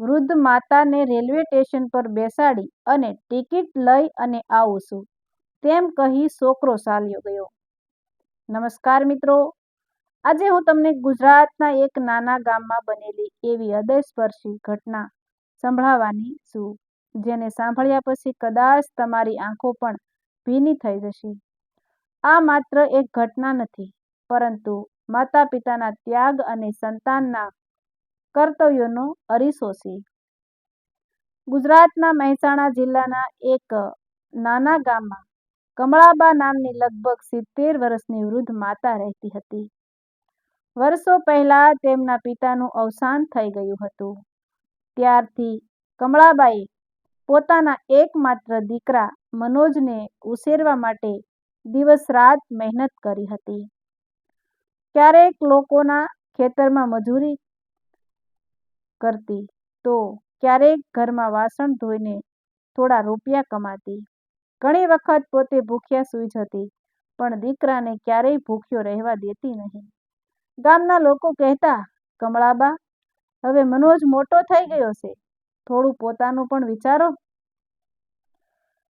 વૃદ્ધ માતાને railway station પર બેસાડી અને ટિકિટ લઈ અને આવું છું તેમ કહી છોકરો ચાલ્યો ગયો. નમસ્કાર મિત્રો, આજે હું તમને ગુજરાતના એક નાના ગામમાં બનેલી એવી હૃદયસ્પર્શી ઘટના સંભળાવવાની છું, જેને સાંભળ્યા પછી કદાચ તમારી આંખો પણ ભીની થઈ જશે. આ માત્ર એક ઘટના નથી, પરંતુ માતા પિતાના ત્યાગ અને સંતાનના કર્તવ્યોનો અરીસો છે. ગુજરાતના મહેસાણા જિલ્લાના એક નાના ગામમાં કમળાબા નામની લગભગ 70 વર્ષની વૃદ્ધ માતા રહેતી હતી. વર્ષો પહેલા તેમના પિતાનું અવસાન થઈ ગયું હતું. ત્યારથી કમળાબાએ પોતાના એકમાત્ર દીકરા મનોજને ઉછેરવા માટે દિવસ રાત મહેનત કરી હતી. ક્યારેક લોકોના ખેતરમાં મજૂરી કરતી તો ક્યારેક ઘરમાં વાસણ ધોઈને થોડા રૂપિયા કમાતી. ઘણી વખત પોતે ભૂખ્યા સૂઈ જતી, પણ દીકરાને ક્યારેય ભૂખ્યો રહેવા દેતી નહીં. ગામના લોકો કહેતા, કમળાબા, હવે મનોજ મોટો થઈ ગયો છે, થોડું પોતાનું પણ વિચારો.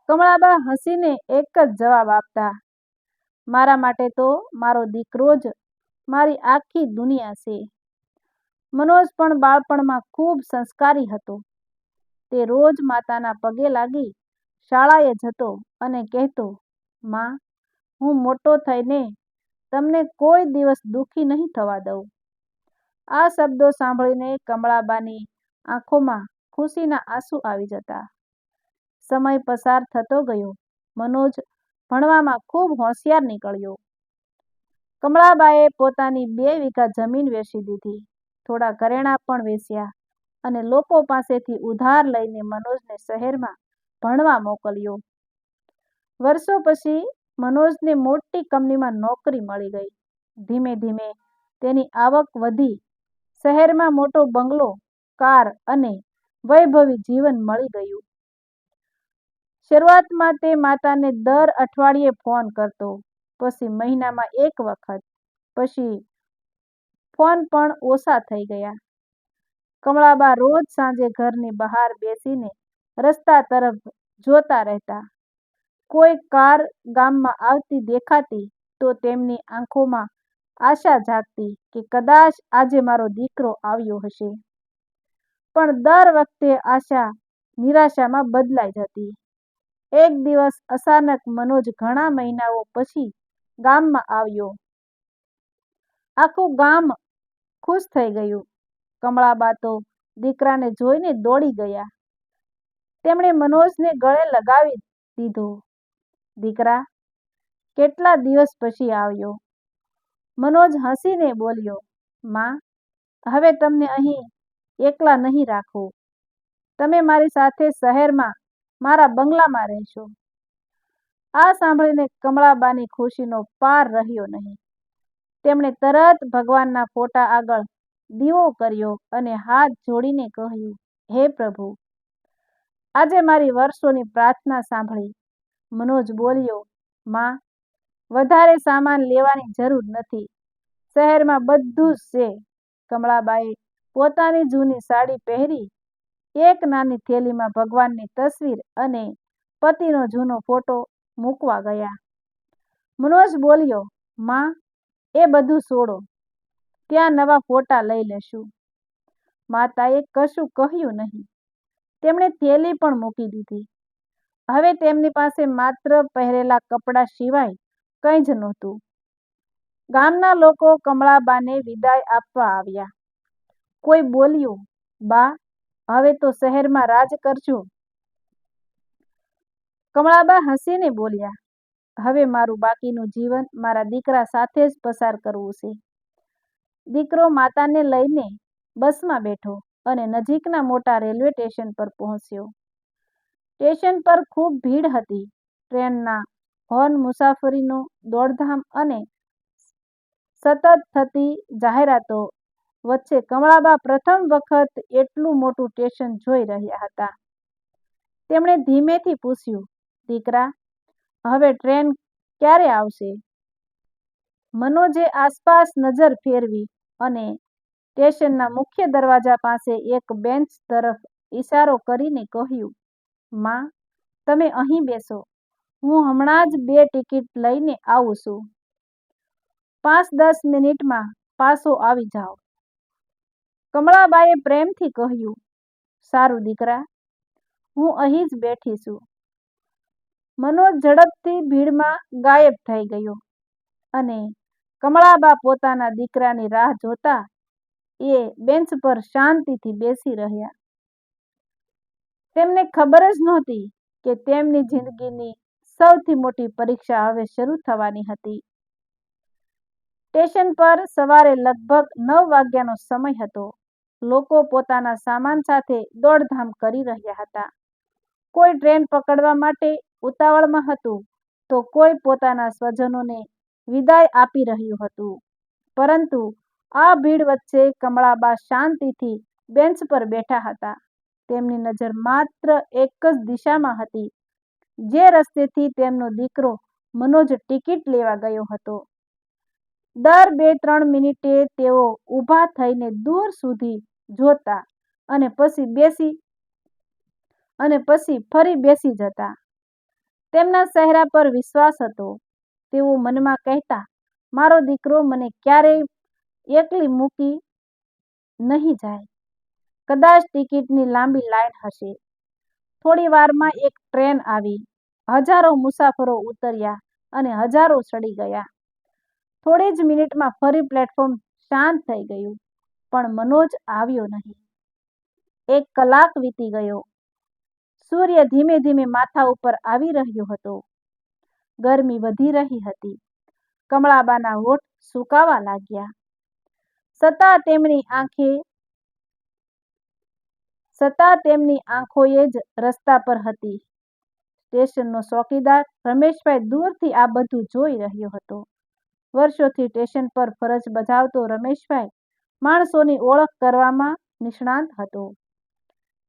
કમળાબા હસીને એક જ જવાબ આપતા, મારા માટે તો મારો દીકરો જ મારી આખી દુનિયા છે. મનોજ પણ બાળપણમાં ખૂબ સંસ્કારી હતો. તે રોજ માતાના પગે લાગી શાળાએ જતો અને કહેતો, માં, હું મોટો થઈને તમને કોઈ દિવસ દુઃખી નહીં થવા દઉં. આ શબ્દો સાંભળીને કમળાબાની આંખોમાં ખુશીના આંસુ આવી જતા. સમય પસાર થતો ગયો. મનોજ ભણવામાં ખૂબ હોશિયાર નીકળ્યો. કમળાબાએ પોતાની 2 વીઘા જમીન વેચી દીધી, થોડા ઘરેણાં પણ વેચ્યા અને લોકો પાસેથી ઉધાર લઈને મનોજને શહેરમાં ભણવા મોકલ્યો. વર્ષો પછી મનોજને મોટી કંપનીમાં નોકરી મળી ગઈ. ધીમે ધીમે તેની આવક વધી. શહેરમાં મોટો બંગલો, કાર અને વૈભવી જીવન મળી ગયું. શરૂઆતમાં તે માતાને દર અઠવાડિયે ફોન કરતો, પછી મહિનામાં 1 વખત, પછી ફોન પણ ઓછા થઈ ગયા. કમળાબા રોજ સાંજે ઘરની બહાર બેસીને રસ્તા તરફ જોતા રહેતા. કોઈ કાર ગામમાં આવતી દેખાતી તો તેમની આંખોમાં આશા જાગતી કે કદાચ આજે મારો દીકરો આવ્યો હશે. પણ દર વખતે આશા નિરાશામાં બદલાઈ જતી. એક દિવસ અચાનક મનોજ ઘણા મહિનાઓ પછી ગામમાં આવ્યો. આખું ગામ ખુશ થઈ ગયું. કમળાબા તો દીકરાને જોઈને દોડી ગયા. તેમણે મનોજને ગળે લગાવી દીધો. દીકરા, કેટલા દિવસ પછી આવ્યો. મનોજ હસીને બોલ્યો, માં, હવે તમને અહીં એકલા નહીં રાખું. તમે મારી સાથે શહેરમાં મારા બંગલામાં રહેશો. આ સાંભળીને કમળાબાની ખુશીનો પાર રહ્યો નહીં. તેમણે તરત ભગવાનના ફોટા આગળ દીવો કર્યો અને હાથ જોડીને કહ્યું, હે પ્રભુ, આજે મારી વર્ષોની પ્રાર્થના સાંભળી. મનોજ બોલ્યો, માં, વધારે સામાન લેવાની જરૂર નથી. શહેરમાં બધું જ છે. કમળાબાએ પોતાની જૂની સાડી પહેરી એક નાની થેલીમાં ભગવાનની તસવીર અને પતિનો જૂનો ફોટો મૂકવા ગયા. મનોજ બોલ્યો, માં, એ બધું છોડો, ત્યાં નવા ફોટા લઈ લેશું. માતાએ કશું કહ્યું નહીં. તેમણે થેલી પણ મૂકી દીધી. હવે તેમની પાસે માત્ર પહેરેલા કપડાં સિવાય કંઈ જ નહોતું. ગામના લોકો કમળાબાને વિદાય આપવા આવ્યા. કોઈ બોલ્યું, બા, હવે તો શહેરમાં રાજ કરજો. કમળાબા હસીને બોલ્યા, હવે મારું બાકીનું જીવન મારા દીકરા સાથે જ પસાર કરવું છે. દીકરો માતાને લઈને બસમાં બેઠો અને નજીકના મોટા રેલવે સ્ટેશન પર પહોંચ્યો. સ્ટેશન પર ખૂબ ભીડ હતી. ટ્રેનના હોર્ન, મુસાફરીનો દોડધામ અને સતત થતી જાહેરાતો વચ્ચે કમળાબા પ્રથમ વખત એટલું મોટું સ્ટેશન જોઈ રહ્યા હતા. તેમણે ધીમેથી પૂછ્યું, દીકરા, હવે ટ્રેન ક્યારે આવશે? મનોજે આસપાસ નજર ફેરવી અને સ્ટેશનના મુખ્ય દરવાજા પાસે એક બેન્ચ તરફ ઈશારો કરીને કહ્યું, માં, તમે અહીં બેસો. હું હમણાં જ 2 ટિકિટ લઈને આવું છું. 5-10 મિનિટમાં પાછો આવી જાઓ. કમળાબાઈએ પ્રેમથી કહ્યું, સારું દીકરા, હું અહીં જ બેઠી છું. મનોજ ઝડપથી ભીડમાં ગાયબ થઈ ગયો અને કમળાબા પોતાના દીકરાની રાહ જોતા એ બેન્ચ પર શાંતિથી બેસી રહ્યા. તેમને ખબર જ નહોતી કે તેમની જિંદગીની સૌથી મોટી પરીક્ષા હવે શરૂ થવાની હતી. સ્ટેશન પર સવારે લગભગ 9 વાગ્યાનો સમય હતો. લોકો પોતાના સામાન સાથે દોડધામ કરી રહ્યા હતા. કોઈ ટ્રેન પકડવા માટે ઉતાવળમાં હતું તો કોઈ પોતાના સ્વજનોને વિદાય આપી રહ્યું હતું. પરંતુ આ ભીડ વચ્ચે કમળાબા શાંતિથી બેન્ચ પર બેઠા હતા. તેમની નજર માત્ર એક જ દિશામાં હતી, જે રસ્તેથી તેમનો દીકરો મનોજ ટિકિટ લેવા ગયો હતો. દર 2-3 મિનિટે તેઓ ઊભા થઈને દૂર સુધી જોતા અને પછી ફરી બેસી જતા. તેમના ચહેરા પર વિશ્વાસ હતો. તેઓ મનમાં કહેતા, મારો દીકરો મને ક્યારેય એકલી મૂકી નહીં જાય. કદાચ ટિકિટની લાંબી લાઈન હશે. થોડી વારમાં એક ટ્રેન આવી. હજારો મુસાફરો ઉતર્યા અને હજારો ચડી ગયા. થોડી જ મિનિટમાં ફરી પ્લેટફોર્મ શાંત થઈ ગયું, પણ મનોજ આવ્યો નહીં. 1 કલાક વીતી ગયો. સૂર્ય ધીમે ધીમે માથા ઉપર આવી રહ્યો હતો. ગરમી વધી રહી હતી. કમળાબાના હોઠ સુકાવા લાગ્યા. છતાં તેમની આંખોએ જ રસ્તા પર હતી. સ્ટેશનનો ચોકીદાર રમેશભાઈ દૂરથી આ બધું જોઈ રહ્યો હતો. વર્ષોથી સ્ટેશન પર ફરજ બજાવતો રમેશભાઈ માણસોની ઓળખ કરવામાં નિષ્ણાત હતો.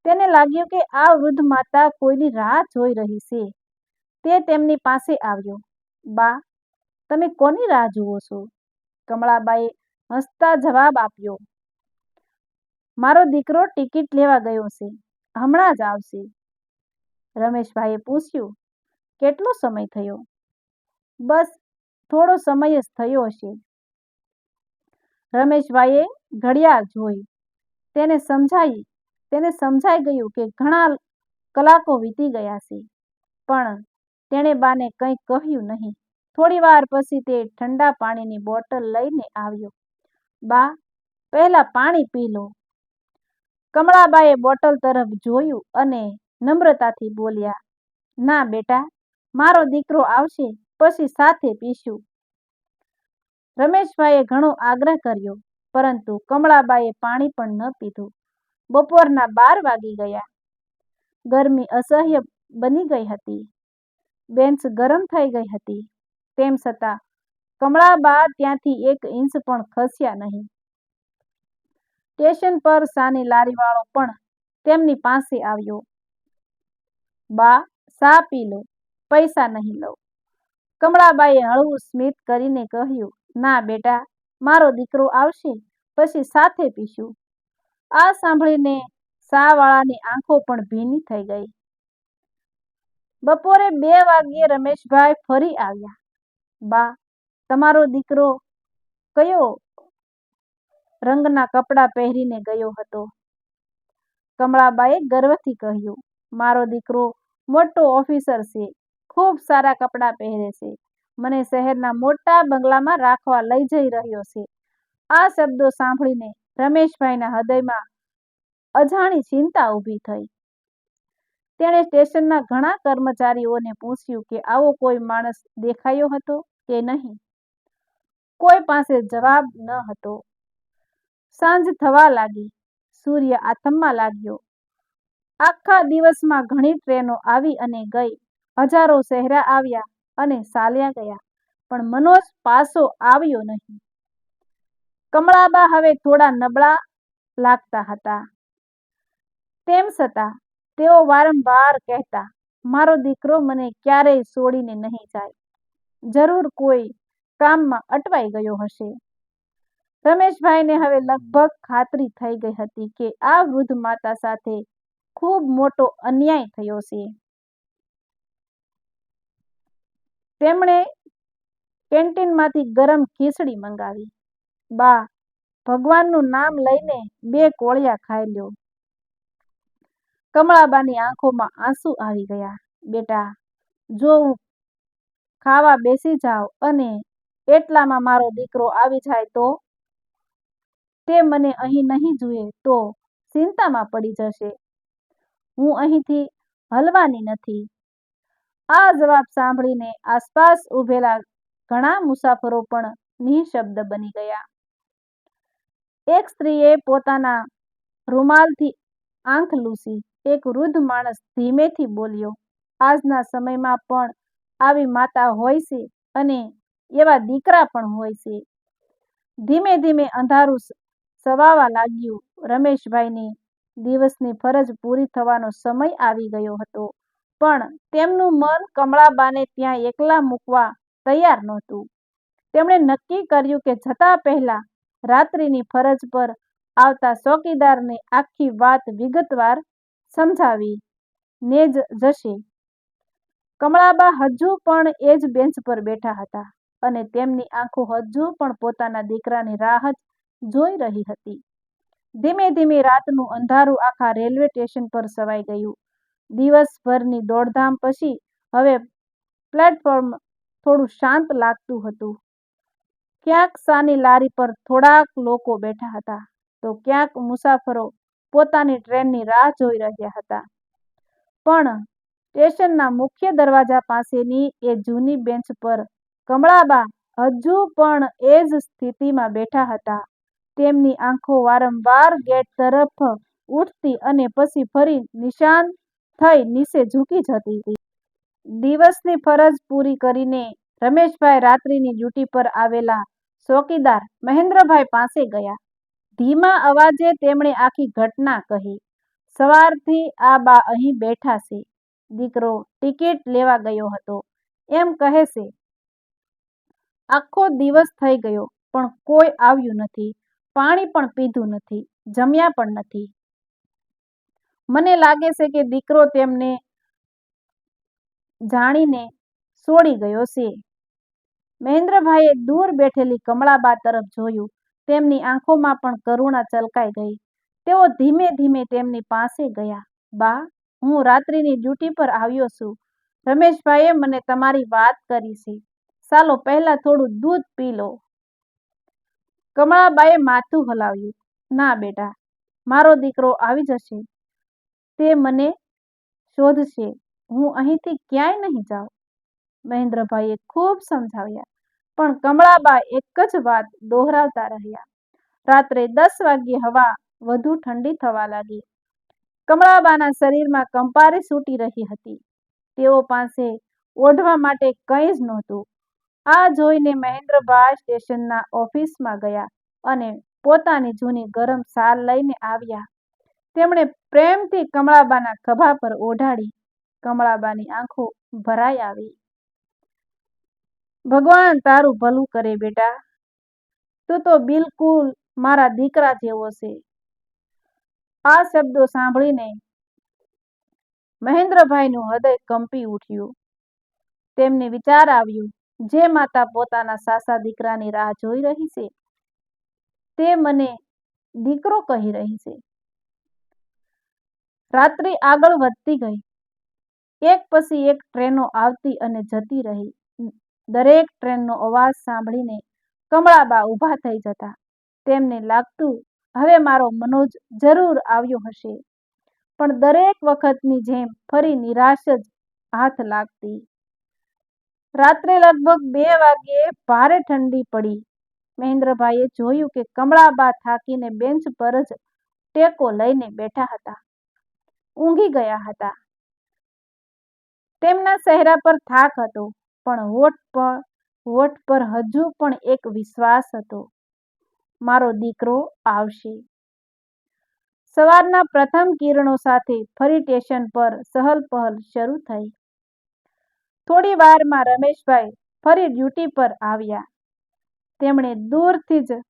તેને લાગ્યું કે આ વૃદ્ધ માતા કોઈની રાહ જોઈ રહી છે. તે તેમની પાસે આવ્યો. બા, તમે કોની રાહ જુઓ છો? કમળાબાએ હસતા જવાબ આપ્યો, મારો દીકરો ટિકિટ લેવા ગયો છે, હમણાં જ આવશે. રમેશભાઈએ પૂછ્યું, કેટલો સમય થયો? બસ થોડો સમય જ થયો હશે. રમેશભાઈએ ઘડિયાળ જોઈ. તેને સમજાઈ ગયું કે ઘણા કલાકો વીતી ગયા છે, પણ તેણે બાને કંઈ કહ્યું નહીં. થોડી વાર પછી તે ઠંડા પાણીની બોટલ લઈને આવ્યો. બા, પહેલા પાણી પી લો. કમળાબાએ બોટલ તરફ જોયું અને નમ્રતાથી બોલ્યા, ના બેટા, મારો દીકરો આવશે પછી સાથે પીશું. રમેશભાઈએ ઘણો આગ્રહ કર્યો, પરંતુ કમળાબાએ પાણી પણ ન પીધું. બપોરના 12 વાગી ગયા. ગરમી અસહ્ય બની ગઈ હતી. બેન્ચ ગરમ થઈ ગઈ હતી. તેમ છતાં કમળાબા ત્યાંથી 1 ઇંચ પણ ખસ્યા નહીં. સ્ટેશન પર ચાની લારીવાળો પણ તેમની પાસે આવ્યો. બા, ચા પી લો, પૈસા નહીં લઉં. કમળાબાએ હળવું સ્મિત કરીને કહ્યું, ના બેટા, મારો દીકરો આવશે પછી સાથે પીશું. આ સાંભળીને ચાવાળાની આંખો પણ ભીની થઈ ગઈ. બપોરે 2 વાગ્યે રમેશભાઈ ફરી આવ્યા. બા, તમારો દીકરો કયો રંગના કપડાં પહેરીને ગયો હતો? કમળાબાએ ગર્વથી કહ્યું, મારો દીકરો મોટો ઓફિસર છે, ખૂબ સારા કપડાં પહેરે છે, મને શહેરના મોટા બંગલામાં રાખવા લઈ જઈ રહ્યો છે. આ શબ્દો સાંભળીને રમેશભાઈના હૃદયમાં અજાણી ચિંતા ઊભી થઈ. તેણે સ્ટેશનના ઘણા કર્મચારીઓને પૂછ્યું કે આવો કોઈ માણસ દેખાયો હતો કે નહીં. કોઈ પાસે જવાબ ન હતો. સાંજ થવા લાગી. સૂર્ય આથમવા લાગ્યો. આખા દિવસમાં ઘણી ટ્રેનો આવી અને ગઈ. હજારો ચહેરા આવ્યા અને ચાલ્યા ગયા, પણ મનોજ પાછો આવ્યો નહીં. કમળાબા હવે થોડા નબળા લાગતા હતા. તેમ છતાં તેઓ વારંવાર કહેતા, મારો દીકરો મને ક્યારેય છોડીને નહીં જાય. જરૂર કોઈ કામમાં અટવાઈ ગયો હશે. રમેશભાઈને હવે લગભગ ખાતરી થઈ ગઈ હતી કે આ વૃદ્ધ માતા સાથે ખૂબ મોટો અન્યાય થયો છે. તેમણે કેન્ટીનમાંથી ગરમ ખીચડી મંગાવી. બા, ભગવાનનું નામ લઈને 2 કોળિયા ખાઈ લ્યો. કમળાબાની આંખોમાં આંસુ આવી ગયા. બેટા, જો હું ખાવા બેસી જાઉં અને એટલામાં મારો દીકરો આવી જાય તો? તે મને અહીં નહીં જુએ તો ચિંતામાં પડી જશે. હું અહીંથી હલવાની નથી. આ જવાબ સાંભળીને આસપાસ ઊભેલા ઘણા મુસાફરો પણ નિઃશબ્દ બની ગયા. એક સ્ત્રીએ પોતાના રૂમાલથી આંખ લૂછી. એક વૃદ્ધ માણસ ધીમેથી બોલ્યો, આજના સમયમાં પણ આવી માતા હોય છે અને એવા દીકરા પણ હોય છે. ધીમે ધીમે અંધારું સવાવા લાગ્યું. રમેશભાઈની દિવસની ફરજ પૂરી થવાનો સમય આવી ગયો હતો, પણ તેમનું મન કમળાબાને ત્યાં એકલા મૂકવા તૈયાર નહોતું. તેમણે નક્કી કર્યું કે જતા પહેલા રાત્રિની ફરજ પર આવતા ચોકીદારને આખી વાત વિગતવાર સમજાવીને જ જશે. કમળાબા હજુ પણ એ જ બેન્ચ પર બેઠા હતા અને તેમની આંખો હજુ પણ પોતાના દીકરાની રાહ જ જોઈ રહી હતી. ધીમે ધીમે રાતનું અંધારું આખા રેલવે સ્ટેશન પર છવાઈ ગયું. દિવસભરની દોડધામ પછી હવે પ્લેટફોર્મ થોડું શાંત લાગતું હતું. ક્યાંક સાની લારી પર થોડાક લોકો બેઠા હતા, તો ક્યાંક મુસાફરો પોતાની ટ્રેનની રાહ જોઈ રહ્યા હતા. પણ સ્ટેશનના મુખ્ય દરવાજા પાસેની એ જૂની બેન્ચ પર કમળાબા હજુ પણ એ જ સ્થિતિમાં બેઠા હતા. તેમની આંખો વારંવાર ગેટ તરફ ઉઠતી અને પછી ફરી નિશાન થઈ નીચે ઝૂકી જતી. દિવસની ફરજ પૂરી કરીને રમેશભાઈ રાત્રિની ડ્યુટી પર આવેલા ચોકીદાર મહેન્દ્રભાઈ પાસે ગયા. ધીમા અવાજે તેમણે આખી ઘટના કહી. સવારથી આ બા અહીં બેઠા છે. દીકરો ટિકિટ લેવા ગયો હતો એમ કહે છે. આખો દિવસ થઈ ગયો પણ કોઈ આવ્યું નથી. પાણી પણ પીધું નથી, જમ્યા પણ નથી. મને લાગે છે કે દીકરો તેમને જાણીને છોડી ગયો છે. મહેન્દ્રભાઈએ દૂર બેઠેલી કમળાબા તરફ જોયું. તેમની આંખોમાં પણ કરુણા છલકાઈ ગઈ. તેઓ ધીમે ધીમે તેમની પાસે ગયા. બા, હું રાત્રિની ડ્યુટી પર આવ્યો છું. રમેશભાઈએ મને તમારી વાત કરી છે. ચાલો પહેલા થોડું દૂધ પી લો. કમળાબાએ માથું હલાવ્યું. ના બેટા, મારો દીકરો આવી જશે. તે મને શોધશે. હું અહીંથી ક્યાંય નહીં જાઉં. મહેન્દ્રભાઈએ ખૂબ સમજાવ્યા, પણ કમળાબા એક જ વાત દોહરાવતા રહ્યા. રાત્રે 10 વાગ્યે હવા વધુ ઠંડી થવા લાગી. કમળાબાના શરીરમાં કંપારી છૂટી રહી હતી. તેઓ પાસે ઓઢવા માટે કંઈ જ નહોતું. આ જોઈને મહેન્દ્રભાઈ સ્ટેશનના ઓફિસમાં ગયા અને પોતાની જૂની ગરમ શાલ લઈને આવ્યા. તેમણે પ્રેમથી કમળાબાના ખભા પર ઓઢાડી. કમળાબાની આંખો ભરાઈ આવી. ભગવાન તારું ભલું કરે બેટા, તું તો બિલકુલ મારા દીકરા જેવો છે. આ શબ્દો સાંભળીને મહેન્દ્રભાઈનું હૃદય કંપી ઉઠ્યું. તેમને વિચાર આવ્યું, જે માતા પોતાના સાસા દીકરાની રાહ જોઈ રહી છે, તે મને દીકરો કહી રહી છે. રાત્રિ આગળ વધતી ગઈ. એક પછી એક ટ્રેનો આવતી અને જતી રહી. દરેક ટ્રેનનો અવાજ સાંભળીને કમળાબા ઊભા થઈ જતા. તેમને લાગતું, હવે મારો મનોજ જરૂર આવ્યો હશે. પણ દરેક વખતની જેમ ફરી નિરાશ જ હાથ લાગતી. રાત્રે લગભગ 2 વાગ્યે ભારે ઠંડી પડી. મહેન્દ્રભાઈએ જોયું કે કમળાબા થાકીને બેન્ચ પર જ ટેકો લઈને બેઠા હતા. ઊંઘી ગયા હતા. તેમના ચહેરા પર થાક હતો, પણ હોઠ પર હજુ પણ એક વિશ્વાસ હતો. મારો દીકરો આવશે. સવારના પ્રથમ કિરણો સાથે ફરી સ્ટેશન પર ચહલ-પહલ શરૂ થઈ. થોડી વારમાં રમેશભાઈ ફરી ડ્યુટી પર આવ્યા. તેમણે દૂરથી જ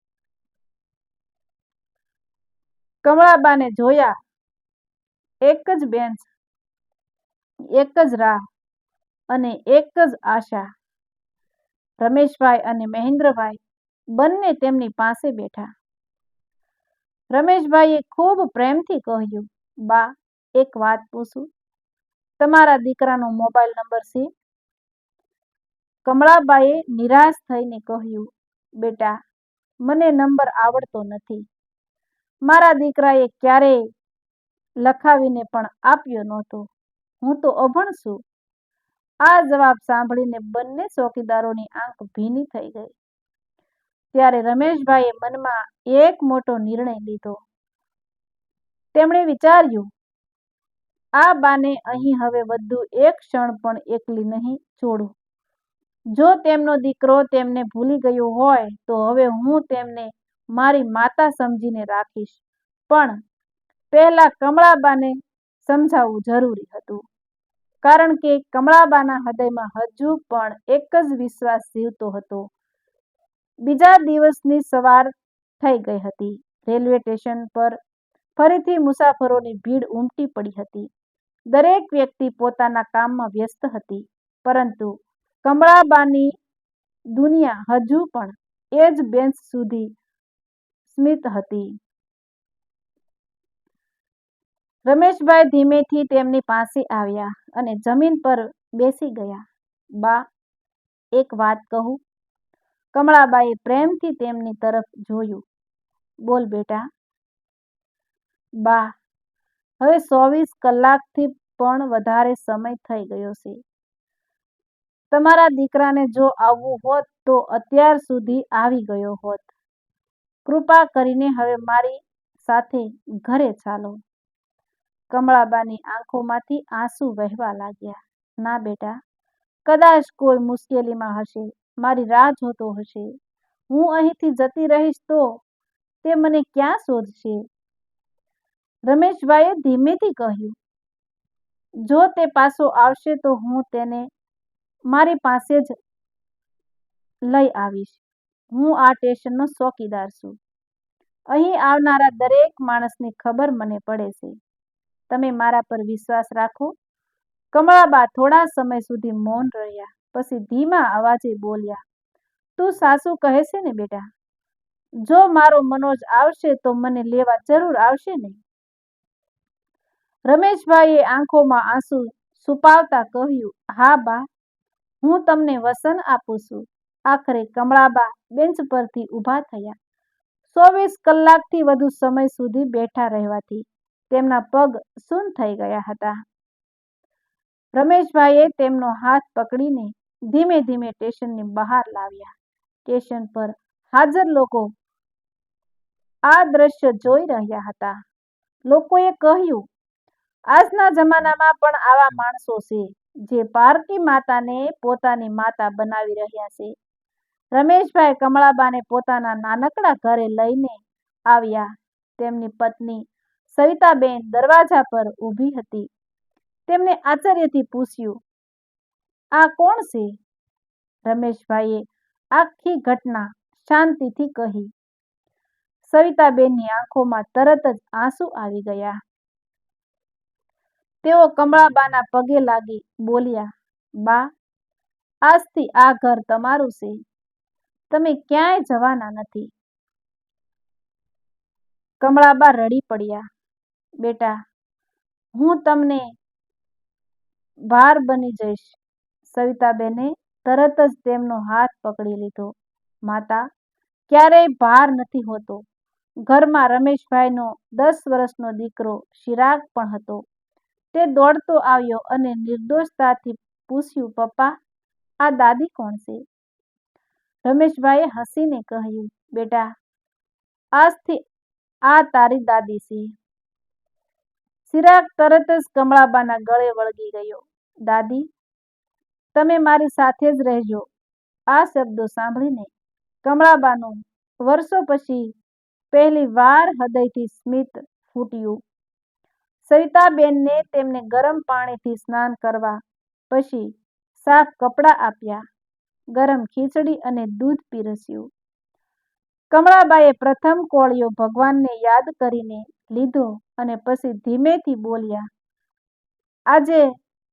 કમળાબાને જોયા. એક જ બેન્ચ, એક જ રાહ અને એક જ આશા. રમેશભાઈ અને મહેન્દ્રભાઈ બંને તેમની પાસે બેઠા. રમેશભાઈએ ખૂબ પ્રેમથી કહ્યું, બા, એક વાત પૂછું? તમારા દીકરાનો મોબાઈલ નંબર છે? કમળાબાએ નિરાશ થઈને કહ્યું, બેટા, મને નંબર આવડતો નથી. મારા દીકરાએ ક્યારેય લખાવીને પણ આપ્યો નહોતો. હું તો અભણ છું. આ જવાબ સાંભળીને બંને ચોકીદારોની આંખ ભીની થઈ ગઈ. ત્યારે રમેશભાઈએ મનમાં એક મોટો નિર્ણય લીધો. તેમણે વિચાર્યું, આ બાને અહીં હવે વધુ એક ક્ષણ પણ એકલી નહીં છોડું. જો તેમનો દીકરો તેમને ભૂલી ગયો હોય તો હવે હું તેમને મારી માતા સમજીને રાખીશ. પણ પહેલા કમળાબાને સમજાવવું જરૂરી હતું, કારણ કે કમળાબાના હૃદયમાં હજુ પણ એક જ વિશ્વાસ જીવતો હતો. બીજા દિવસની સવાર થઈ ગઈ હતી. રેલવે સ્ટેશન પર ફરીથી મુસાફરોની ભીડ ઉમટી પડી હતી. દરેક વ્યક્તિ પોતાના કામમાં વ્યસ્ત હતી, પરંતુ કમળાબાની દુનિયા હજુ પણ એ જ બેન્ચ સુધી સ્મિત હતી. રમેશભાઈ ધીમેથી તેમની પાસે આવ્યા અને જમીન પર બેસી ગયા. બા, એક વાત કહું? કમળાબાએ પ્રેમથી તેમની તરફ જોયું. બોલ બેટા. બા, હવે 24 કલાકથી પણ વધારે સમય થઈ ગયો છે. તમારા દીકરાને જો આવવું હોત તો અત્યાર સુધી આવી ગયો હોત. કૃપા કરીને હવે મારી સાથે ઘરે ચાલો. કમળાબાની આંખોમાંથી આંસુ વહેવા લાગ્યા. ના બેટા, કદાચ કોઈ મુશ્કેલીમાં હશે, મારી રાહ જોતો હશે. હું અહીંથી જતી રહીશ તો તે મને ક્યાં શોધશે? રમેશભાઈએ ધીમેથી કહ્યું, જો તે પાછો આવશે તો હું તેને મારી પાસે જ લઈ આવીશ. હું આ સ્ટેશનનો ચોકીદાર છું. અહીં આવનારા દરેક માણસની ખબર મને પડે છે. તમે મારા પર વિશ્વાસ રાખો. કમળાબા થોડા સમય સુધી મૌન રહ્યા. પછી ધીમા અવાજે બોલ્યા, તું સાસુ કહે છે ને બેટા? જો મારો મનોજ આવશે તો મને લેવા જરૂર આવશે ને? રમેશભાઈએ આંખોમાં આંસુ છુપાવતા કહ્યું, હા બા, હું તમને વચન આપું છું. આખરે કમળાબા બેન્ચ પરથી ઊભા થયા. 24 કલાકથી વધુ સમય સુધી બેઠા રહેવાથી તેમના પગ સૂન થઈ ગયા હતા. રમેશભાઈએ તેમનો હાથ પકડીને ધીમે ધીમે સ્ટેશનની બહાર લાવ્યા. સ્ટેશન પર હાજર લોકો આ દ્રશ્ય જોઈ રહ્યા હતા. લોકોએ કહ્યું, આજના જમાનામાં પણ આવા માણસો છે જે પારકી માતાને પોતાની માતા બનાવી રહ્યા છે. રમેશભાઈ કમળાબાને પોતાના નાનકડા ઘરે લઈને આવ્યા. તેમની પત્ની સવિતાબેન દરવાજા પર ઊભી હતી. તેમણે આશ્ચર્યથી પૂછ્યું, આ કોણ છે? રમેશભાઈએ આખી ઘટના શાંતિથી કહી. સવિતાબેનની આંખોમાં તરત જ આંસુ આવી ગયા. તેઓ કમળાબાના પગે લાગી બોલ્યા, બા, આજથી આ ઘર તમારું છે. તમે ક્યાંય જવાના નથી. કમળાબા રડી પડ્યા. બેટા, હું તમને ભાર બની જઈશ. સવિતાબેને તરત જ તેમનો હાથ પકડી લીધો. માતા, ક્યારેય ભાર નથી હોતો. ઘરમાં રમેશભાઈનો 10 વર્ષનો દીકરો ચિરાગ પણ હતો. તે દોડતો આવ્યો અને નિર્દોષતાથી પૂછ્યું, પપ્પા, આ દાદી કોણ છે? રમેશભાઈએ હસીને કહ્યું, બેટા, આજથી આ તારી દાદી છે. ચિરાગ તરત જ કમળાબાના ગળે વળગી ગયો. દાદી, તમે મારી સાથે જ રહેજો. આ શબ્દો સાંભળીને કમળાબાનું વર્ષો પછી પહેલી વાર હૃદયથી સ્મિત ફૂટ્યું. સવિતાબેનને તેમને ગરમ પાણીથી સ્નાન કરવા, પછી સાફ કપડાં આપ્યા, ગરમ ખીચડી અને દૂધ પીરસ્યું. કમળાબાઈએ પ્રથમ કોળિયો ભગવાનને યાદ કરીને લીધો અને પછી ધીમેથી બોલ્યા, આજે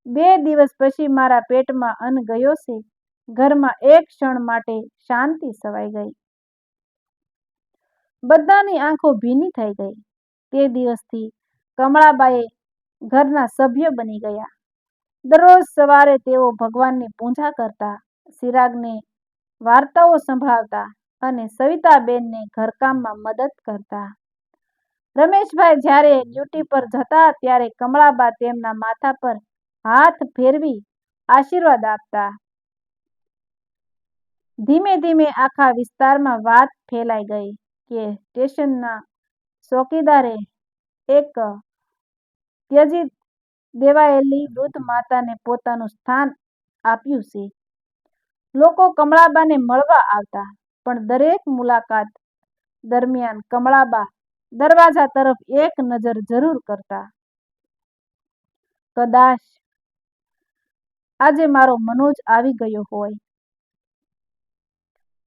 2 દિવસ પછી મારા પેટમાં અન્ન ગયો છે. ઘરમાં એક ક્ષણ માટે શાંતિ છવાઈ ગઈ. બધાની આંખો ભીની થઈ ગઈ. તે દિવસથી કમળાબાઈ ઘરના સભ્ય બની ગયા. દરરોજ સવારે તેઓ ભગવાનની પૂજા કરતા, ચિરાગને વાર્તાઓ સંભળાવતા અને સવિતાબેનને ઘરકામમાં મદદ કરતા. રમેશભાઈ જ્યારે ડ્યુટી પર જતા ત્યારે કમળાબા તેમના માથા પર હાથ ફેરવી આશીર્વાદ આપતા. ધીમે ધીમે આખા વિસ્તારમાં વાત ફેલાઈ ગઈ કે સ્ટેશનના ચોકીદારે એક ત્યજી દેવાયેલી વૃદ્ધ માતાને પોતાનું સ્થાન આપ્યું છે. લોકો કમળાબાને મળવા આવતા, પણ દરેક મુલાકાત દરમિયાન કમળાબા દરવાજા તરફ એક નજર જરૂર કરતા. કદાચ આજે મારો મનોજ આવી ગયો હોય.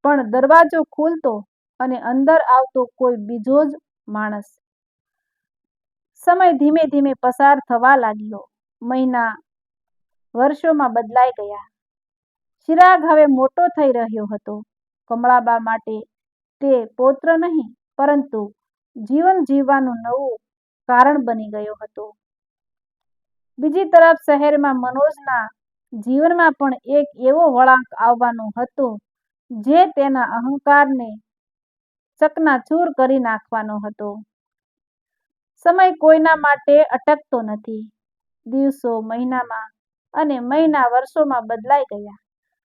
પણ દરવાજો ખુલતો અને અંદર આવતો કોઈ બીજો જ માણસ. સમય ધીમે ધીમે પસાર થવા લાગ્યો. મહિના વર્ષોમાં બદલાઈ ગયા. ચિરાગ હવે મોટો થઈ રહ્યો હતો. કમળાબા માટે તે પૌત્ર નહીં, પરંતુ જીવન જીવવાનું નવું કારણ બની ગયો હતો. બીજી તરફ શહેરમાં મનોજના જીવનમાં પણ એક એવો વળાંક આવવાનો હતો જે તેના અહંકારને ચકનાચૂર કરી નાખવાનો હતો. સમય કોઈના માટે અટકતો નથી. દિવસો મહિનામાં અને મહિના વર્ષોમાં બદલાઈ ગયા.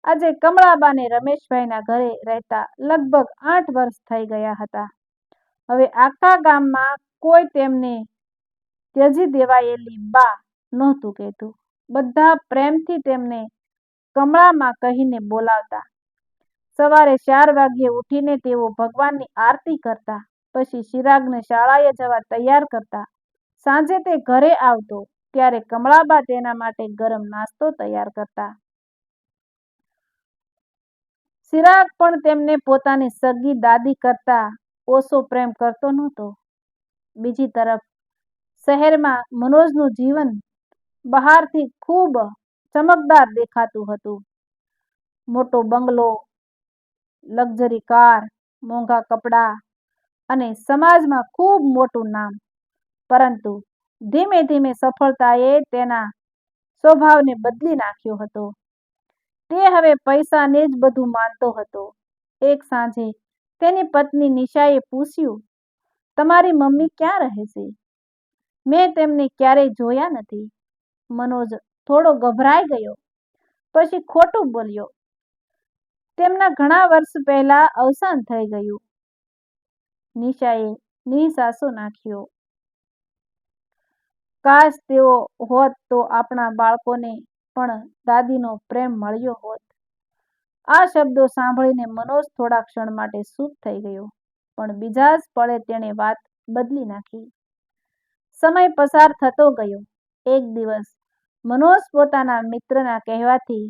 આજે કમળાબાને રમેશભાઈના ઘરે રહેતા લગભગ 8 વર્ષ થઈ ગયા હતા. હવે આખા ગામમાં કોઈ તેમને ત્યજી દેવાયેલી બા નહોતું કહેતું. બધા પ્રેમથી તેમને કમળામાં કહીને બોલાવતા. સવારે 4 વાગ્યે ઉઠીને તેઓ ભગવાનની આરતી કરતા, પછી ચિરાગને શાળાએ જવા તૈયાર કરતા. સાંજે તે ઘરે આવતો ત્યારે કમળાબા તેના માટે ગરમ નાસ્તો તૈયાર કરતા. ચિરાગ પણ તેમને પોતાની સગી દાદી કરતા ઓછો પ્રેમ કરતો નહોતો. બીજી તરફ શહેરમાં મનોજનું જીવન બહારથી ખૂબ ચમકદાર દેખાતું હતું. મોટો બંગલો, લક્ઝરી કાર, મોંઘા કપડાં અને સમાજમાં ખૂબ મોટું નામ. પરંતુ ધીમે ધીમે સફળતાએ તેના સ્વભાવને બદલી નાખ્યો હતો. તે હવે પૈસાને જ બધું માનતો હતો. એક સાંજે તેની પત્ની નિશાએ પૂછ્યું, તમારી મમ્મી ક્યાં રહે છે? મેં તેમને ક્યારેય જોયા નથી. મનોજ થોડો ગભરાઈ ગયો. પછી ખોટું બોલ્યો, તેમના ઘણા વર્ષ પહેલા અવસાન થઈ ગયું. નિશાએ નિસાસો નાખ્યો. કાશ તેઓ હોત તો આપણા બાળકોને પણ દાદીનો પ્રેમ મળ્યો હોત. આ શબ્દો સાંભળીને મનોજ થોડા ક્ષણ માટે ચૂપ થઈ ગયો, પણ બીજા જ પળે તેણે વાત બદલી નાખી. સમય પસાર થતો ગયો. એક દિવસ મનોજ પોતાના મિત્રના કહેવાથી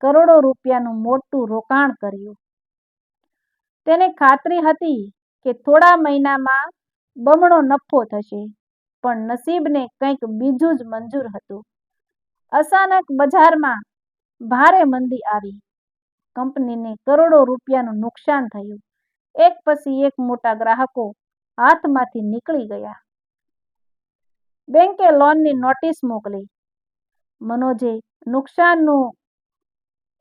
કરોડો રૂપિયાનું મોટું રોકાણ કર્યું. તેને ખાતરી હતી કે થોડા મહિનામાં બમણો નફો થશે, પણ નસીબને કંઈક બીજું જ મંજૂર હતું. અચાનક બજારમાં ભારે મંદી આવી. કંપનીને કરોડો રૂપિયાનું નુકસાન થયું. એક પછી એક મોટા ગ્રાહકો હાથમાંથી નીકળી ગયા. બેંકે લોનની નોટિસ મોકલી. મનોજે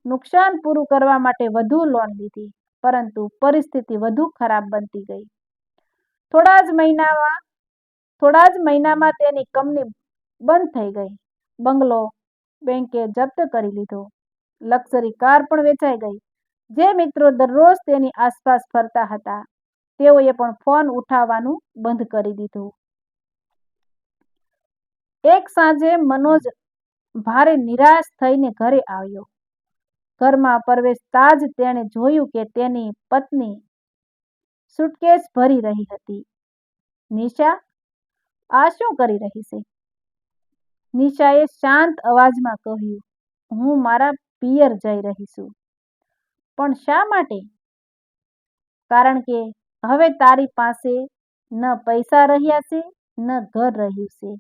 નુકસાન પૂરું કરવા માટે વધુ લોન લીધી, પરંતુ પરિસ્થિતિ વધુ ખરાબ બનતી ગઈ. થોડા જ મહિનામાં તેની કંપની બંધ થઈ ગઈ. બંગલો બેંકે જપ્ત કરી લીધો. લક્ઝરી કાર પણ વેચાઈ ગઈ. જે મિત્રો દરરોજ તેની આસપાસ ફરતા હતા, તેઓએ પણ ફોન ઉઠાવવાનું બંધ કરી દીધું. એક સાંજે મનોજ ભારે નિરાશ થઈને ઘરે આવ્યો. ઘરમાં પ્રવેશતા જ તેણે જોયું કે તેની પત્ની સુટકેસ ભરી રહી હતી. નિશા, આ શું કરી રહી છે? નિશાએ શાંત અવાજમાં કહ્યું, હું મારા પિયર જઈ રહી છું. પણ શા માટે? કારણ કે હવે તારી પાસે ન પૈસા રહ્યા છે, ન ઘર રહ્યું છે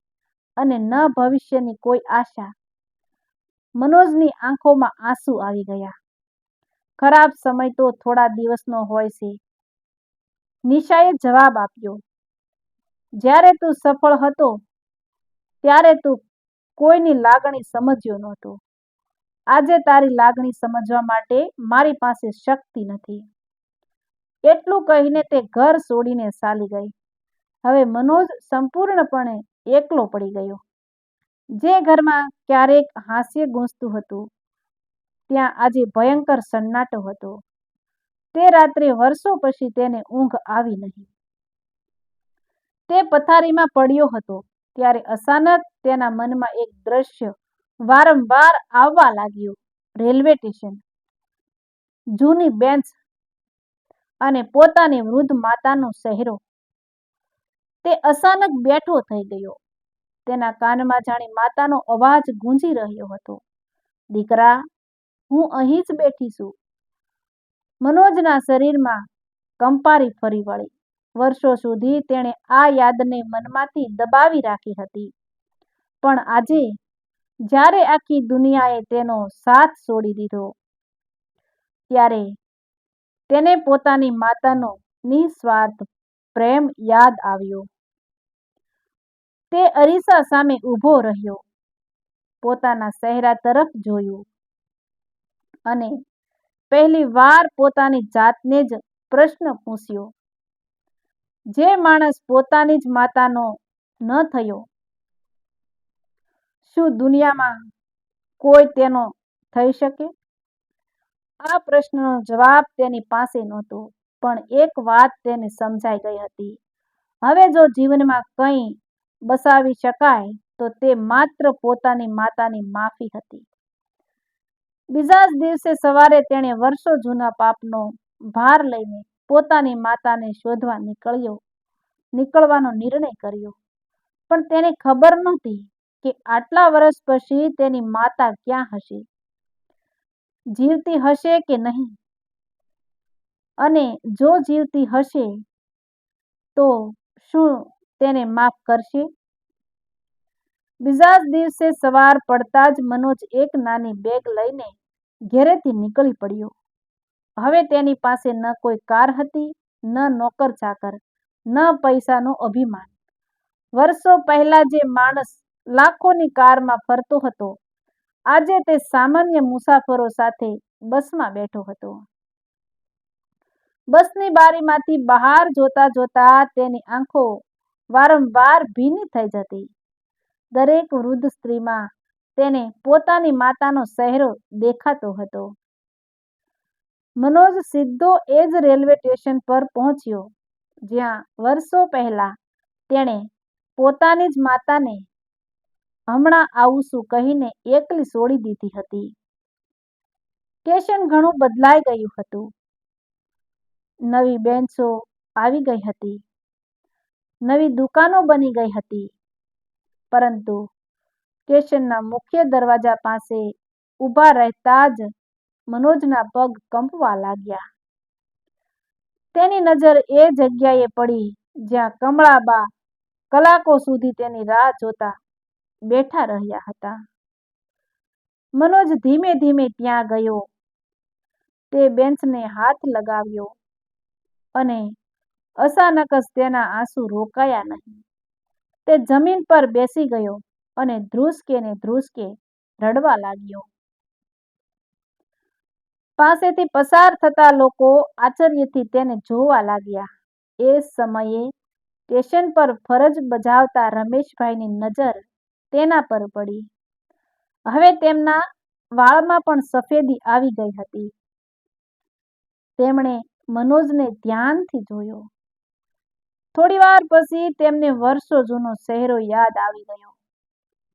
અને ન ભવિષ્યની કોઈ આશા. મનોજની આંખોમાં આંસુ આવી ગયા. ખરાબ સમય તો થોડા દિવસનો હોય છે. નિશાએ જવાબ આપ્યો, જ્યારે તું સફળ હતો ત્યારે તું કોઈની લાગણી સમજ્યો નહોતો. આજે તારી લાગણી સમજવા માટે મારી પાસે શક્તિ નથી. એટલું કહીને તે ઘર છોડીને ચાલી ગઈ. હવે મનોજ સંપૂર્ણપણે એકલો પડી ગયો. જે ઘરમાં ક્યારેક હાસ્ય ગૂંજતું હતું, ત્યાં આજે ભયંકર સન્નાટો હતો. તે રાત્રે વર્ષો પછી તેને ઊંઘ આવી નહીં. તે પથારીમાં પડ્યો હતો ત્યારે અચાનક તેના મનમાં એક દ્રશ્ય વારંવાર આવવા લાગ્યું. રેલવે સ્ટેશન, જૂની બેન્ચ અને પોતાની વૃદ્ધ માતાનો ચહેરો. તે અચાનક બેઠો થઈ ગયો. તેના કાનમાં જાણે માતાનો અવાજ ગૂંજી રહ્યો હતો, દીકરા, હું અહીં જ બેઠી છું. મનોજના શરીરમાં કંપારી ફરી વળી. વર્ષો સુધી તેણે આ યાદને મનમાંથી દબાવી રાખી હતી, પણ આજે જ્યારે આખી દુનિયાએ તેનો સાથ છોડી દીધો, ત્યારે તેને પોતાની માતાનો નિસ્વાર્થ પ્રેમ યાદ આવ્યો. તે અરીસા સામે ઊભો રહ્યો, પોતાના ચહેરા તરફ જોયું અને પહેલી વાર પોતાની જાતને જ પ્રશ્ન પૂછ્યો, જે માણસ પોતાની જ માતાનો ન થયો, શું દુનિયામાં કોઈ તેનો થઈ શકે? આ પ્રશ્નનો જવાબ તેની પાસે નહોતો, પણ એક વાત તેને સમજાઈ ગઈ હતી. હવે જો જીવનમાં કંઈ બચાવી શકાય તો તે માત્ર પોતાની માતાની માફી હતી. બીજા જ દિવસે સવારે તેણે વર્ષો જૂના પાપનો ભાર લઈને પોતાની માતાને શોધવા નીકળવાનો નિર્ણય કર્યો. પણ તેને ખબર નહોતી કે આટલા વર્ષ પછી તેની માતા ક્યાં હશે, જીવતી હશે કે નહીં, અને જો જીવતી હશે તો શું તેને માફ કરશે? બીજા જ દિવસે સવાર પડતા જ મનોજ એક નાની બેગ લઈને ઘરેથી નીકળી પડ્યો. હવે તેની પાસે ન કોઈ કાર હતી, ન નોકર ચાકર, ન પૈસાનું અભિમાન. વર્ષો પહેલા જે માણસ લાખોની કારમાં ફરતો હતો, આજે તે સામાન્ય મુસાફરો સાથે બસમાં બેઠો હતો. બસની બારીમાંથી બહાર જોતા જોતા તેની આંખો વારંવાર ભીની થઈ જતી. દરેક વૃદ્ધ સ્ત્રીમાં તેને પોતાની માતાનો ચહેરો દેખાતો હતો. મનોજ સીધો એ જ રેલવે સ્ટેશન પર પહોંચ્યો જ્યાં વર્ષો પહેલા તેણે પોતાની જ માતાને હમણાં આવું છું કહીને એકલી છોડી દીધી હતી. સ્ટેશન ઘણું બદલાઈ ગયું હતું. નવી બેન્ચો આવી ગઈ હતી, નવી દુકાનો બની ગઈ હતી, પરંતુ સ્ટેશનના મુખ્ય દરવાજા પાસે ઊભા રહેતા જ મનોજના પગ કંપવા લાગ્યા. તેની નજર એ જગ્યાએ પડી જ્યાં કમળાબા કલાકો સુધી તેની રાહ જોતા બેઠા રહ્યા હતા. મનોજ ધીમે ધીમે ત્યાં ગયો. તે બેન્ચને હાથ લગાવ્યો અને અચાનક જ તેના આંસુ રોકાયા નહીં. તે જમીન પર બેસી ગયો અને ધ્રુસકે ને ધ્રુસકે રડવા લાગ્યો. પાસેથી પસાર થતા લોકો આશ્ચર્યથી તેને જોવા લાગ્યા. એ સમયે સ્ટેશન પર ફરજ બજાવતા રમેશભાઈની નજર તેના પર પડી. હવે તેમના વાળમાં પણ સફેદી આવી ગઈ હતી. તેમણે મનોજને ધ્યાનથી જોયો. થોડીવાર પછી તેમને વર્ષો જૂનો ચહેરો યાદ આવી ગયો.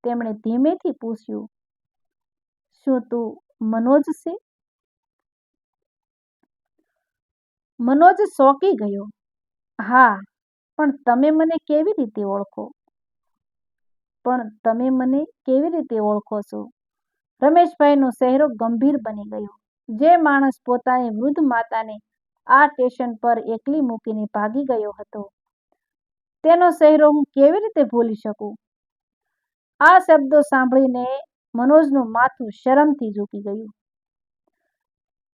તેમણે ધીમેથી પૂછ્યું, શું તું મનોજ છે? મનોજ ચોંકી ગયો. હા, પણ તમે મને કેવી રીતે ઓળખો? છો? રમેશભાઈનો ચહેરો ગંભીર બની ગયો. જે માણસ પોતાની વૃદ્ધ માતાને આ સ્ટેશન પર એકલી મૂકીને ભાગી ગયો હતો. તેનો ચહેરો હું કેવી રીતે ભૂલી શકું? આ શબ્દો સાંભળીને મનોજનું માથું શરમથી ઝૂકી ગયું.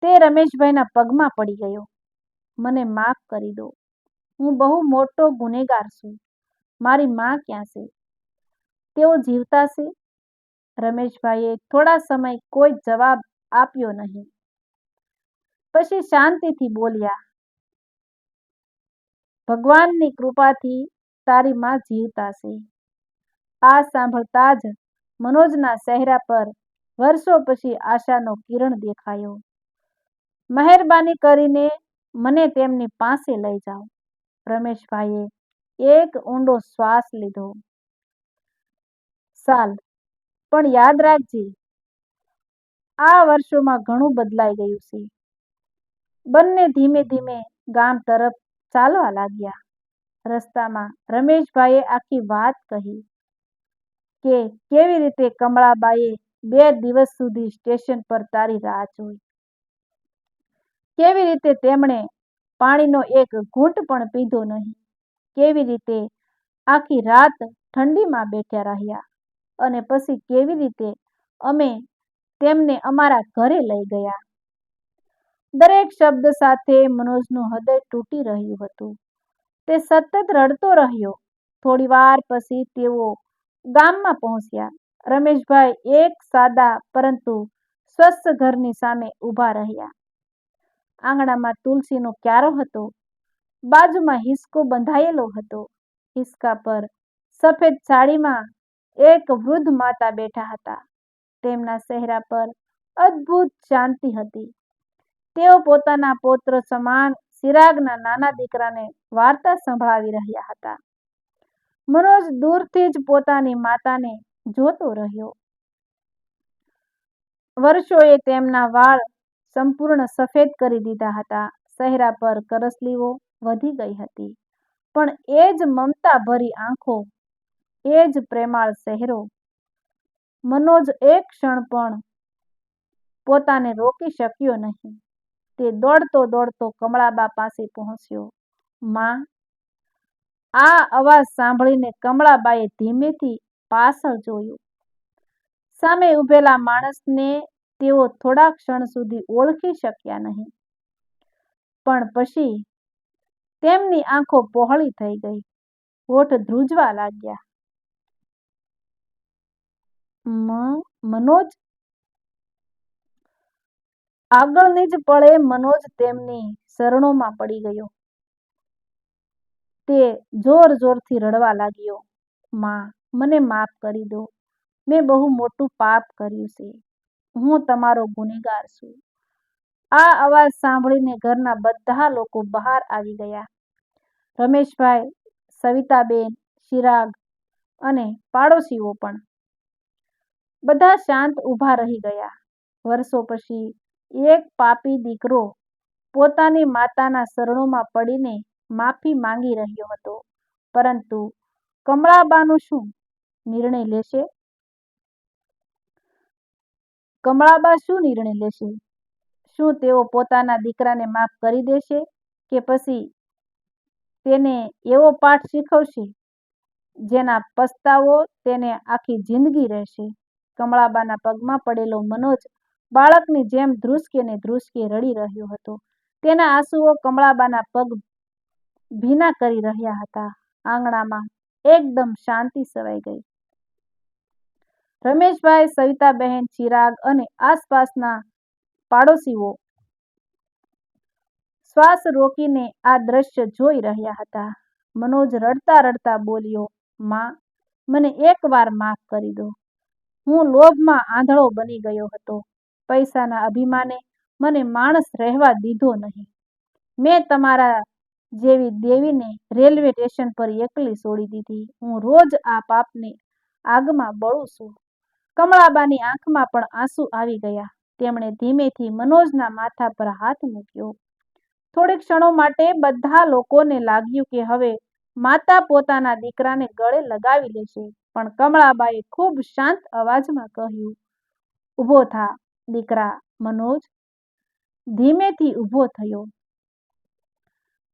તે રમેશભાઈના પગમાં પડી ગયો. મને માફ કરી દો. હું બહુ મોટો ગુનેગાર છું. મારી માં ક્યાં છે? તેઓ જીવતા છે? રમેશભાઈએ થોડા સમય કોઈ જવાબ આપ્યો નહીં. પછી શાંતિથી બોલ્યા, ભગવાનની કૃપાથી તારી માં જીવતા છે. આ સાંભળતા જ મનોજના ચહેરા પર વર્ષો પછી આશાનો કિરણ દેખાયો. મહેરબાની કરીને મને તેમની પાસે લઈ જાઓ. રમેશભાઈએ એક ઊંડો શ્વાસ લીધો. સાલ, પણ યાદ રાખજે, આ વર્ષોમાં ઘણું બદલાઈ ગયું છે. બંને ધીમે ધીમે ગામ તરફ ચાલવા લાગ્યા. રસ્તામાં રમેશભાઈએ આખી વાત કહી કે કેવી રીતે કમળાબાઈએ 2 દિવસ સુધી સ્ટેશન પર તારી રાહ જોઈ. કેવી રીતે તેમણે પાણીનો એક ઘૂંટ પણ પીધો નહીં. કેવી રીતે આખી રાત ઠંડીમાં બેઠા રહ્યા અને પછી કેવી રીતે અમે તેમને અમારા ઘરે લઈ ગયા. દરેક શબ્દ સાથે મનોજનું હૃદય તૂટી રહ્યું હતું. તે સતત રડતો રહ્યો. થોડી વાર પછી તેઓ ગામમાં પહોંચ્યા. રમેશભાઈ એક સાદા પરંતુ સ્વચ્છ ઘરની સામે ઊભા રહ્યા. આંગણામાં તુલસીનો ક્યારો હતો. બાજુમાં હિંચકો બંધાયેલો હતો. હિંચકા પર સફેદ સાડીમાં એક વૃદ્ધ માતા બેઠા હતા. તેમના ચહેરા પર અદ્ભુત શાંતિ હતી. તેઓ પોતાના પૌત્ર સમાન ચિરાગના નાના દીકરાને વાર્તા સંભળાવી રહ્યા હતા. મનોજ દૂરથી જ પોતાની માતાને જોતો રહ્યો. વર્ષોએ તેમના વાળ સંપૂર્ણ સફેદ કરી દીધા હતા. ચહેરા પર કરસલીઓ વધી ગઈ હતી, પણ એ જ મમતા ભરી આંખો, એ જ પ્રેમાળ ચહેરો. મનોજ એક ક્ષણ પણ પોતાને રોકી શક્યો નહીં. તે દોડતો દોડતો કમળાબા પાસે પહોંચ્યો. માં! આ અવાજ સાંભળીને કમળાબાએ ધીમેથી પાછળ જોયું. સામે ઊભેલા માણસને તેઓ થોડા ક્ષણ સુધી ઓળખી શક્યા નહીં. પણ પછી તેમની આંખો પહોળી થઈ ગઈ. હોઠ ધ્રુજવા લાગ્યા. મનોજ! આગળની જ પળે મનોજ તેમની શરણોમાં પડી ગયો. તે જોર જોરથી રડવા લાગ્યો. માં, મને માફ કરી દો. મેં બહુ મોટું પાપ કર્યું છે. હું તમારો ગુનેગાર છું. આ અવાજ સાંભળીને ઘરના બધા લોકો બહાર આવી ગયા. રમેશભાઈ, સવિતાબેન, ચિરાગ અને પાડોશીઓ પણ. બધા શાંત ઊભા રહી ગયા. વર્ષો પછી એક પાપી દીકરો પોતાની માતાના શરણોમાં પડીને માફી માંગી રહ્યો હતો. પરંતુ કમળાબાનું શું નિર્ણય લેશે? કમળાબા શું નિર્ણય લેશે? શું તેઓ પોતાના દીકરાને માફ કરી દેશે કે પછી તેને એવો પાઠ શીખવશે જેના પસ્તાવો તેને આખી જિંદગી રહેશે? કમળાબાના પગમાં પડેલો મનોજ બાળકની જેમ ધ્રુસકે ને ધ્રુસકે રડી રહ્યો હતો. તેના આંસુઓ કમળાબાના પગ ભીના કરી રહ્યા હતા. આંગણામાં એકદમ શાંતિ છવાઈ ગઈ. રમેશભાઈ, સવિતાબહેન, ચિરાગ અને આસપાસના પાડોશીઓ શ્વાસ રોકીને આ દ્રશ્ય જોઈ રહ્યા હતા. મનોજ રડતા રડતા બોલ્યો, માં, મને એકવાર માફ કરી દો. હું લોભમાં આંધળો બની ગયો હતો. પૈસાના અભિમાને મને માણસ રહેવા દીધો નહીં. મેં તમારા જેવી દેવીને રેલવે સ્ટેશન પર એકલી છોડી દીધી. હું રોજ આ પાપની આગમાં બળું છું. કમળાબાની આંખમાં પણ આંસુ આવી ગયા. તેમણે ધીમેથી મનોજના માથા પર હાથ મૂક્યો. થોડીક ક્ષણો માટે બધા લોકોને લાગ્યું કે હવે માતા પોતાના દીકરાને ગળે લગાવી લેશે. પણ કમળાબાએ ખૂબ શાંત અવાજમાં કહ્યું, ઊભો થા દીકરા. મનોજ ધીમેથી ઊભો થયો.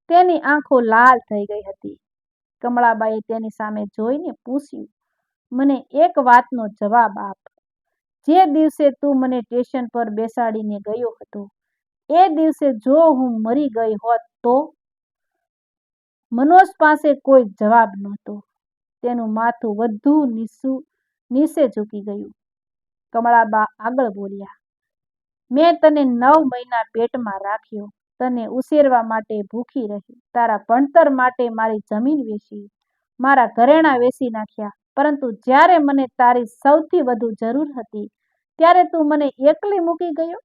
તેની આંખો લાલ થઈ ગઈ હતી. કમળાબાઈએ તેની સામે જોઈને પૂછ્યું, મને એક વાતનો જવાબ આપ. જે દિવસે તું મને સ્ટેશન પર બેસાડીને ગયો હતો, એ દિવસે જો હું મરી ગઈ હોત તો? મનોજ પાસે કોઈ જવાબ નહોતો. તેનું માથું વધુ નીચે ઝૂકી ગયું. કમળાબા આગળ બોલ્યા, મેં તને 9 મહિના પેટમાં રાખ્યો, તને ઉછેરવા માટે ભૂખી રહી, તારા ભણતર માટે મારી જમીન વેચી, મારા ઘરેણાં વેચી નાખ્યા, પરંતુ જ્યારે મને તારી સૌથી વધુ જરૂર હતી ત્યારે તું મને એકલી મૂકી ગયો.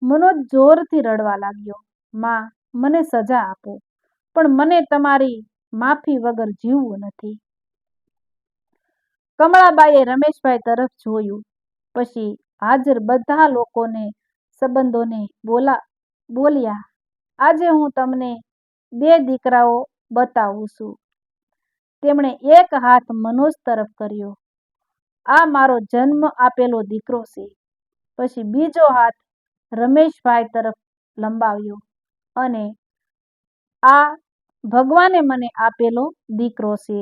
મનોજ જોરથી રડવા લાગ્યો. માં, મને સજા આપો, પણ મને તમારી માફી વગર જીવવું નથી. કમળાબાઈએ રમેશભાઈ તરફ જોયું, પછી હાજર બધા સંબંધોને બોલ્યા, આજે હું તમને 2 દીકરાઓ બતાવું છું. તેમણે એક હાથ મનોજ તરફ કર્યો. આ મારો જન્મ આપેલો દીકરો છે. પછી બીજો હાથ રમેશભાઈ તરફ લંબાવ્યો અને આ ભગવાને મને આપેલો દીકરો છે.